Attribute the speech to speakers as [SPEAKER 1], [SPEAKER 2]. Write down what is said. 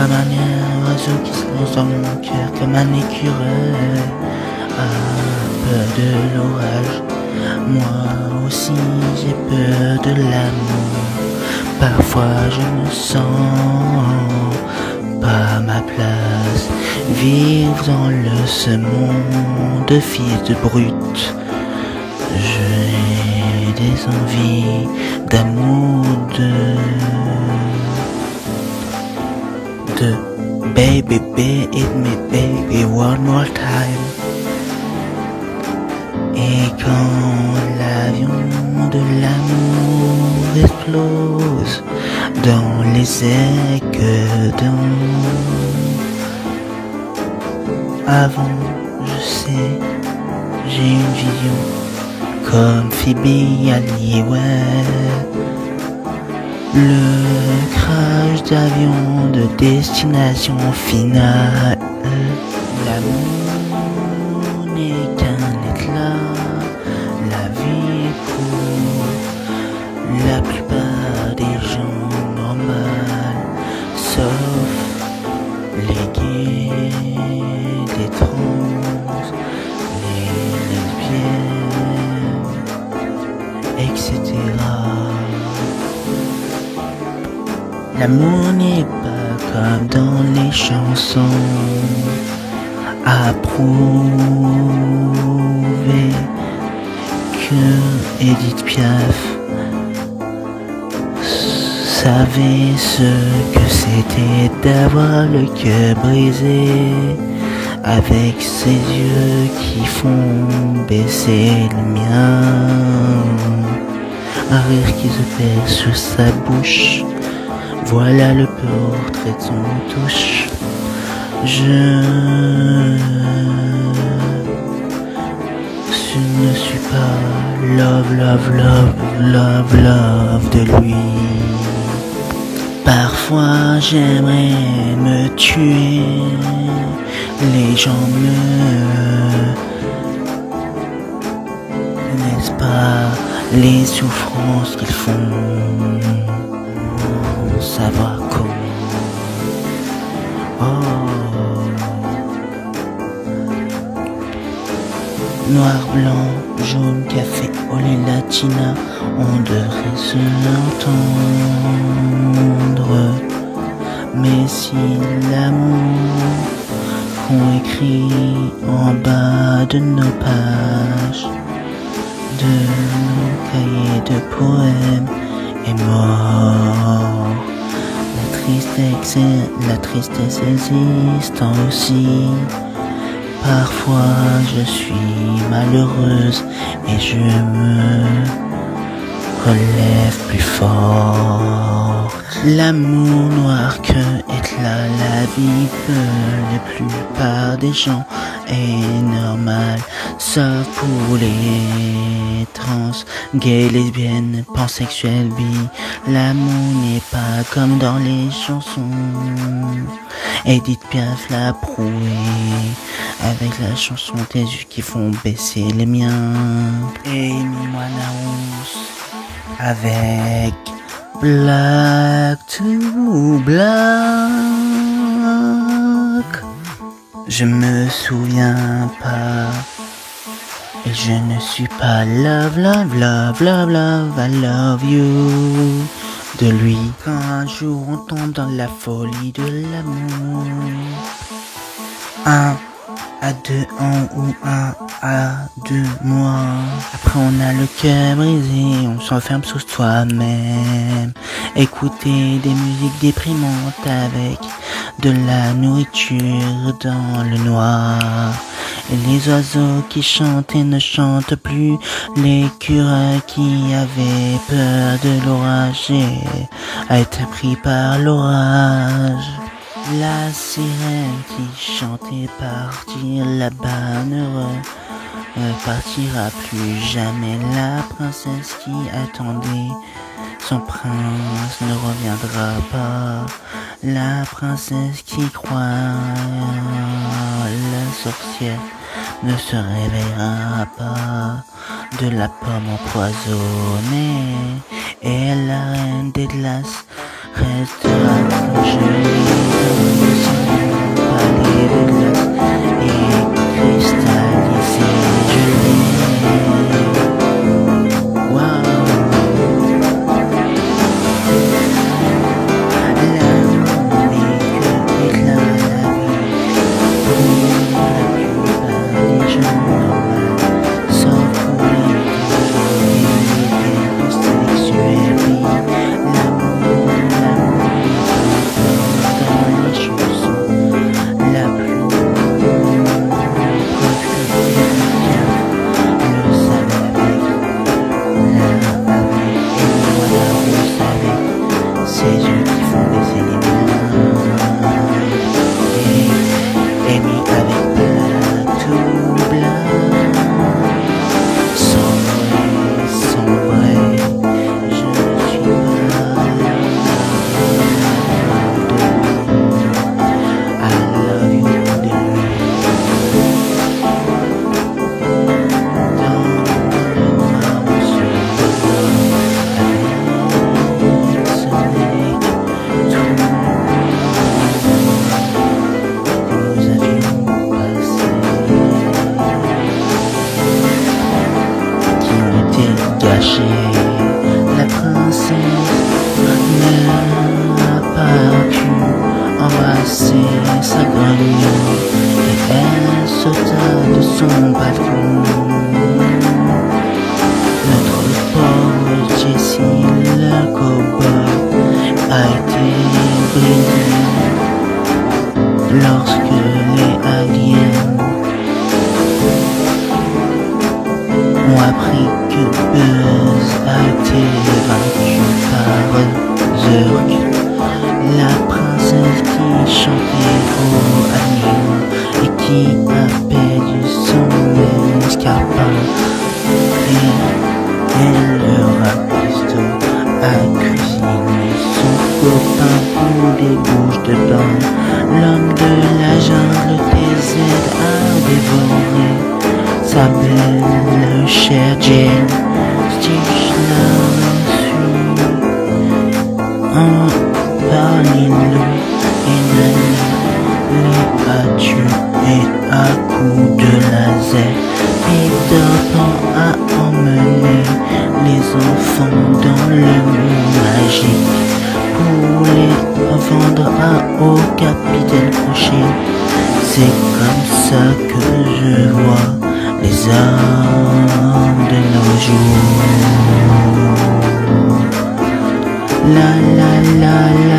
[SPEAKER 1] la manière, oiseau qui se lance dans mon cœur comme un écureuil. Un peu de l'orage, moi aussi j'ai peur de l'amour. Parfois je me sens pas à ma place. Vivre dans ce monde de fils de brute. J'ai des envies d'amour, de baby, hit me baby one more time. Et quand l'avion de l'amour explose dans les airs avant, je sais, j'ai une vision comme Phoebe Halliwell. Le crash d'avion de destination finale. L'amour n'est qu'un éclat, la vie est pour la plupart des gens normaux, sauf les gays, les trans, les lesbiennes, etc. L'amour n'est pas comme dans les chansons à prouver que Edith Piaf savait ce que c'était d'avoir le cœur brisé, avec ses yeux qui font baisser le mien, un rire qui se perd sur sa bouche. Voilà le portrait de son touche. Je ne suis pas love de lui. Parfois j'aimerais me tuer. Les gens n'est-ce pas les souffrances qu'ils font, savoir comment. Noir, blanc, jaune, café, olé, latina, on devrait se entendre. Mais si l'amour qu'on écrit en bas de nos pages, de nos cahiers de poèmes est mort, la tristesse existe aussi. Parfois je suis malheureuse et je me relève plus fort. L'amour noir que est là la vie peut la plupart des gens est normal, sauf pour les trans, gays, lesbiennes, pansexuels, bi. L'amour n'est pas comme dans les chansons. Edith Piaf l'a prouvé avec la chanson Tes yeux qui font baisser les miens. Et Amy Winehouse avec Black to Black. Je me souviens pas et je ne suis pas love, I love you de lui. Quand un jour on tombe dans la folie de l'amour, un à 2 ans ou 1 à 2 mois. Après on a le cœur brisé, on s'enferme sous soi-même. Écouter des musiques déprimantes avec de la nourriture dans le noir. Et les oiseaux qui chantent et ne chantent plus. L'écureuil qui avait peur de l'orage a été pris par l'orage. La sirène qui chantait partir là-bas ne repartira plus jamais. La princesse qui attendait son prince ne reviendra pas. La princesse qui croit la sorcière ne se réveillera pas de la pomme empoisonnée. Et la reine des glaces restera congelée. qui font baisser les mains. Et mis avec plat tout blanc. Sombre, je suis malade. I love you de lui. La princesse n'a pas pu embrasser sa grenouille et elle sauta de son balcon. Notre pauvre Jessie, le cow-boy, a été brisé lorsque les aliens ont appris que Buzz a été vaincu par Zurg, la princesse qui chantait aux animaux et qui a perdu son escarpin. Et le rapisto a cuisiné son copain pour des bouches de pain. L'homme de la jungle des aides a dévoré sa belle chère Jane. Stitch la suit par les loups et Nana les a tués à coups de laser. Peter Pan a emmené les enfants dans le monde magique pour les vendre au capitaine Crochet. C'est comme ça que je vois les hommes de nos jours. La la la la.